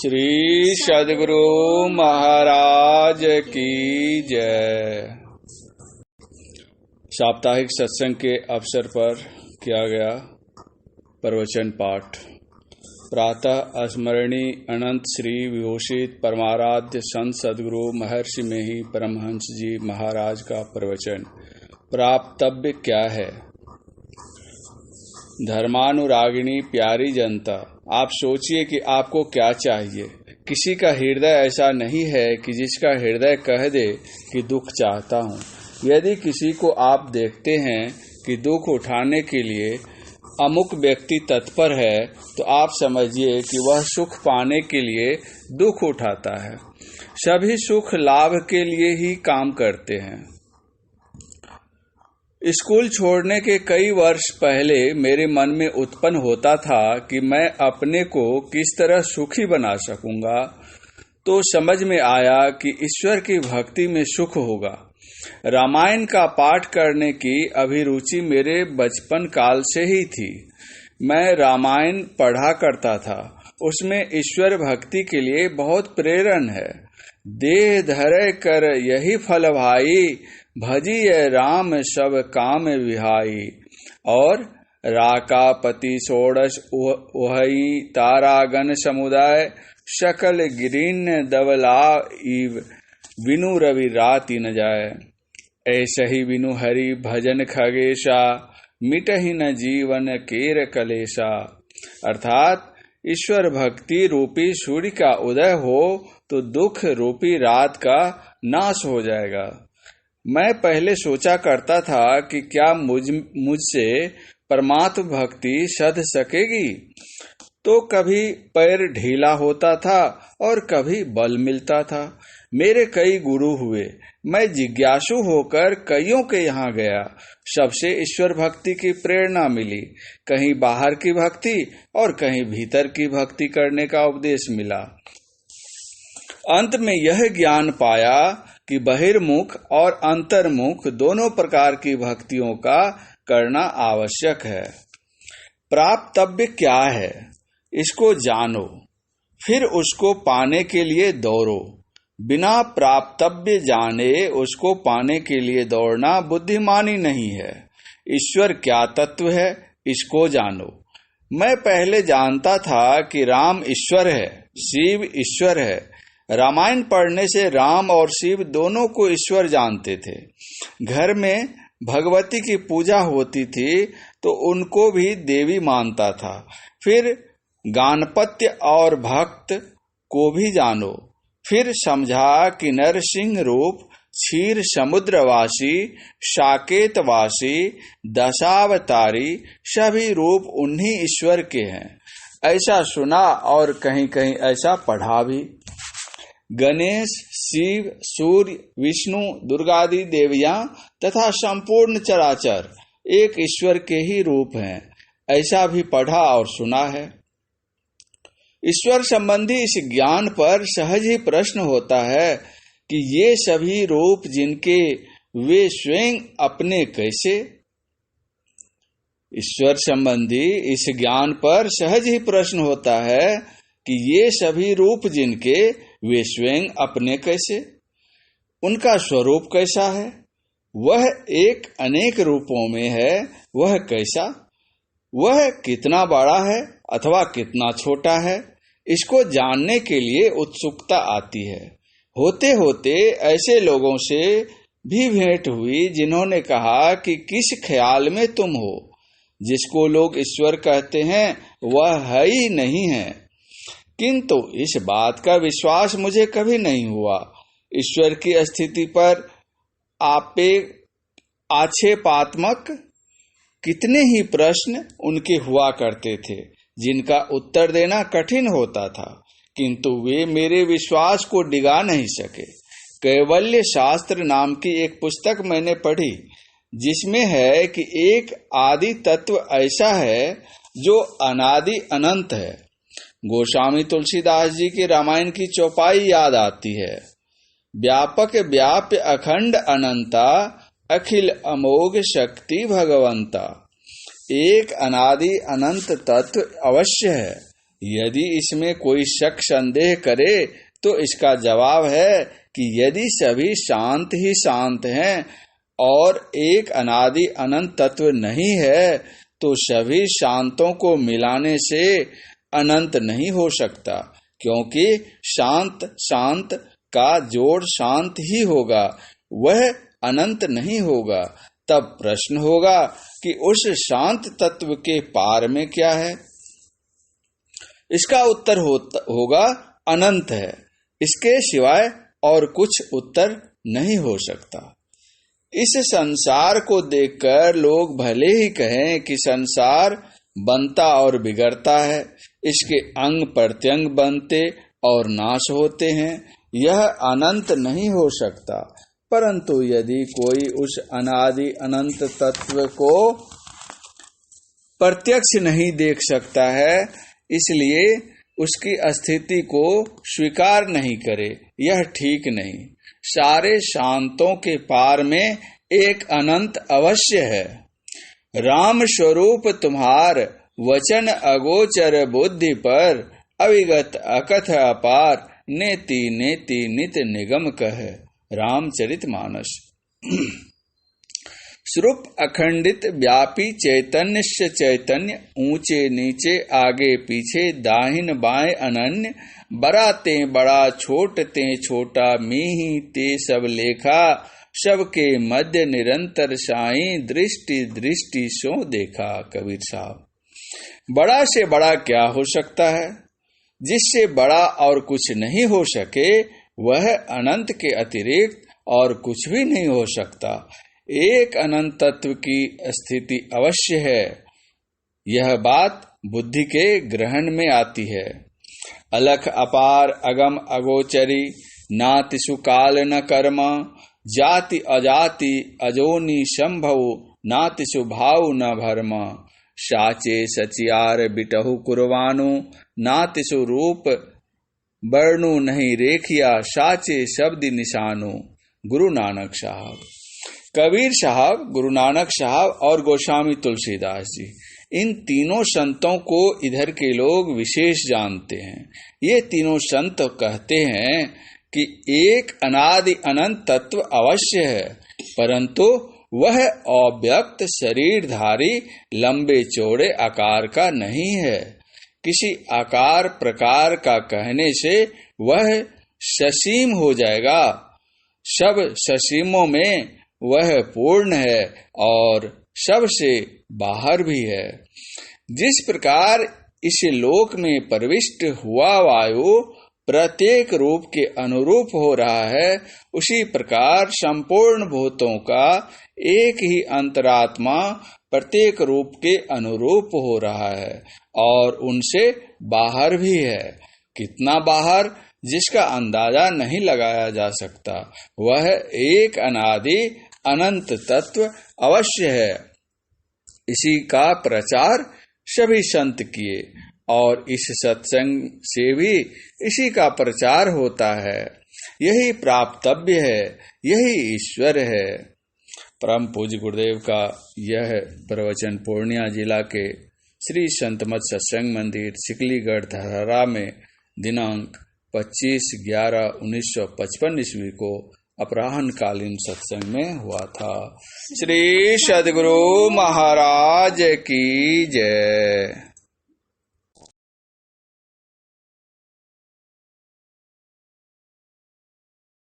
श्री सद्गुरु महाराज की जय। साप्ताहिक सत्संग के अवसर पर किया गया प्रवचन पाठ। प्रातः स्मरणीय अनंत श्री विभूषित परमाराध्य संत सद्गुरु महर्षि मेही परमहंस जी महाराज का प्रवचन। प्राप्तव्य क्या है? धर्मानुरागिणी प्यारी जनता, आप सोचिए कि आपको क्या चाहिए। किसी का हृदय ऐसा नहीं है कि जिसका हृदय कह दे कि दुख चाहता हूँ। यदि किसी को आप देखते हैं कि दुख उठाने के लिए अमुक व्यक्ति तत्पर है, तो आप समझिए कि वह सुख पाने के लिए दुख उठाता है। सभी सुख लाभ के लिए ही काम करते हैं। स्कूल छोड़ने के कई वर्ष पहले मेरे मन में उत्पन्न होता था कि मैं अपने को किस तरह सुखी बना सकूंगा, तो समझ में आया कि ईश्वर की भक्ति में सुख होगा। रामायण का पाठ करने की अभिरुचि मेरे बचपन काल से ही थी। मैं रामायण पढ़ा करता था। उसमें ईश्वर भक्ति के लिए बहुत प्रेरण है। देह धरे कर यही फल भाई, भजिए राम सब काम विहाई। और राकापति षोडश वही, तारागण समुदाय सकल गिरीन दबला इव, बिनु रवि राति न जाए। ऐसे ही बिनु हरि भजन खगेशा, मिटहि न जीवन केर कलेशा। अर्थात ईश्वर भक्ति रूपी सूर्य का उदय हो तो दुख रूपी रात का नाश हो जाएगा। मैं पहले सोचा करता था कि क्या मुझसे परमात्म भक्ति सध सकेगी, तो कभी पैर ढीला होता था और कभी बल मिलता था। मेरे कई गुरु हुए। मैं जिज्ञासु होकर कईयों के यहाँ गया। सबसे ईश्वर भक्ति की प्रेरणा मिली। कहीं बाहर की भक्ति और कहीं भीतर की भक्ति करने का उपदेश मिला। अंत में यह ज्ञान पाया कि बहिर्मुख और अंतर्मुख दोनों प्रकार की भक्तियों का करना आवश्यक है। प्राप्तव्य क्या है, इसको जानो, फिर उसको पाने के लिए दौड़ो। बिना प्राप्तव्य जाने उसको पाने के लिए दौड़ना बुद्धिमानी नहीं है। ईश्वर क्या तत्व है, इसको जानो। मैं पहले जानता था कि राम ईश्वर है, शिव ईश्वर है। रामायण पढ़ने से राम और शिव दोनों को ईश्वर जानते थे। घर में भगवती की पूजा होती थी तो उनको भी देवी मानता था। फिर गानपत्य और भक्त को भी जानो। फिर समझा कि नरसिंह रूप, क्षीर समुद्रवासी, साकेतवासी, दशावतारी सभी रूप उन्हीं ईश्वर के हैं। ऐसा सुना और कहीं कहीं ऐसा पढ़ा भी। गणेश, शिव, सूर्य, विष्णु, दुर्गादि देवियां तथा संपूर्ण चराचर एक ईश्वर के ही रूप हैं, ऐसा भी पढ़ा और सुना है। ईश्वर संबंधी इस ज्ञान पर सहज ही प्रश्न होता है कि ये सभी रूप जिनके वे स्वयं अपने कैसे। ईश्वर संबंधी इस ज्ञान पर सहज ही प्रश्न होता है कि ये सभी रूप जिनके वे स्वयं अपने कैसे। उनका स्वरूप कैसा है? वह एक अनेक रूपों में है, वह कैसा? वह कितना बड़ा है अथवा कितना छोटा है, इसको जानने के लिए उत्सुकता आती है। होते होते ऐसे लोगों से भी भेंट हुई जिन्होंने कहा कि किस ख्याल में तुम हो, जिसको लोग ईश्वर कहते हैं वह है ही नहीं है। किंतु इस बात का विश्वास मुझे कभी नहीं हुआ। ईश्वर की स्थिति पर आक्षेपात्मक कितने ही प्रश्न उनके हुआ करते थे, जिनका उत्तर देना कठिन होता था, किंतु वे मेरे विश्वास को डिगा नहीं सके। कैवल्य शास्त्र नाम की एक पुस्तक मैंने पढ़ी, जिसमें है कि एक आदि तत्व ऐसा है जो अनादि अनंत है। गोस्वामी तुलसीदास जी के रामायण की चौपाई याद आती है। व्यापक व्याप्य अखंड अनंता, अखिल अमोघ शक्ति भगवंता। एक अनादि अनंत तत्व अवश्य है, यदि इसमें कोई शक संदेह करे तो इसका जवाब है कि यदि सभी शांत ही शांत हैं और एक अनादि अनंत तत्व नहीं है तो सभी शांतों को मिलाने से अनंत नहीं हो सकता, क्योंकि शांत शांत का जोड़ शांत ही होगा, वह अनंत नहीं होगा। तब प्रश्न होगा कि उस शांत तत्व के पार में क्या है? इसका उत्तर होगा अनंत है। इसके सिवाय और कुछ उत्तर नहीं हो सकता। इस संसार को देखकर लोग भले ही कहें कि संसार बनता और बिगड़ता है, इसके अंग प्रत्यंग बनते और नाश होते हैं, यह अनंत नहीं हो सकता। परंतु यदि कोई उस अनादि अनंत तत्व को प्रत्यक्ष नहीं देख सकता है, इसलिए उसकी स्थिति को स्वीकार नहीं करे, यह ठीक नहीं। सारे शांतों के पार में एक अनंत अवश्य है। राम स्वरूप तुम्हार वचन अगोचर बुद्धि पर, अविगत अकथ अपार, नेति नेति नित निगम कह। रामचरितमानस। स्वरूप अखंडित व्यापी चैतन्य से चैतन्य, ऊंचे नीचे आगे पीछे दाहिन बाएं अनन्य, बड़ा ते बड़ा छोट ते छोटा, मीही ते सब लेखा, सबके मध्य निरंतर साई, दृष्टि दृष्टि सो देखा। कबीर साहब। बड़ा से बड़ा क्या हो सकता है? जिससे बड़ा और कुछ नहीं हो सके वह अनंत के अतिरिक्त और कुछ भी नहीं हो सकता। एक अनंत तत्व की स्थिति अवश्य है। यह बात बुद्धि के ग्रहण में आती है। अलख अपार अगम अगोचरी, नातिषु काल न कर्म, जाति अजाति अजोनि संभव, नातिषु भाव न भर्म, साचे सचियार बिटहु कुरवानु, नातिषु रूप वर्णु नहीं रेखिया, साचे शब्द निशानु। गुरु नानक साहब। कबीर साहब, गुरु नानक साहब और गोस्वामी तुलसीदास जी, इन तीनों संतों को इधर के लोग विशेष जानते हैं। ये तीनों संत कहते हैं कि एक अनादि अनंत तत्व अवश्य है, परंतु वह अव्यक्त शरीरधारी लंबे चौड़े आकार का नहीं है। किसी आकार प्रकार का कहने से वह ससीम हो जाएगा। सब ससीमों में वह पूर्ण है और सबसे बाहर भी है। जिस प्रकार इस लोक में प्रविष्ट हुआ वायु प्रत्येक रूप के अनुरूप हो रहा है, उसी प्रकार संपूर्ण भूतों का एक ही अंतरात्मा प्रत्येक रूप के अनुरूप हो रहा है और उनसे बाहर भी है। कितना बाहर, जिसका अंदाजा नहीं लगाया जा सकता। वह एक अनादि अनंत तत्व अवश्य है। इसी का प्रचार सभी संत किए और इस सत्संग से भी इसी का प्रचार होता है। यही प्राप्तव्य है, यही ईश्वर है। परम पूज्य गुरुदेव का यह प्रवचन पूर्णिया जिला के श्री संतमत सत्संग मंदिर सिकलीगढ़ धरहरा में दिनांक 25/11/1955 ईस्वी को अपराह्न कालीन सत्संग में हुआ था। श्री सद्गुरु महाराज की जय।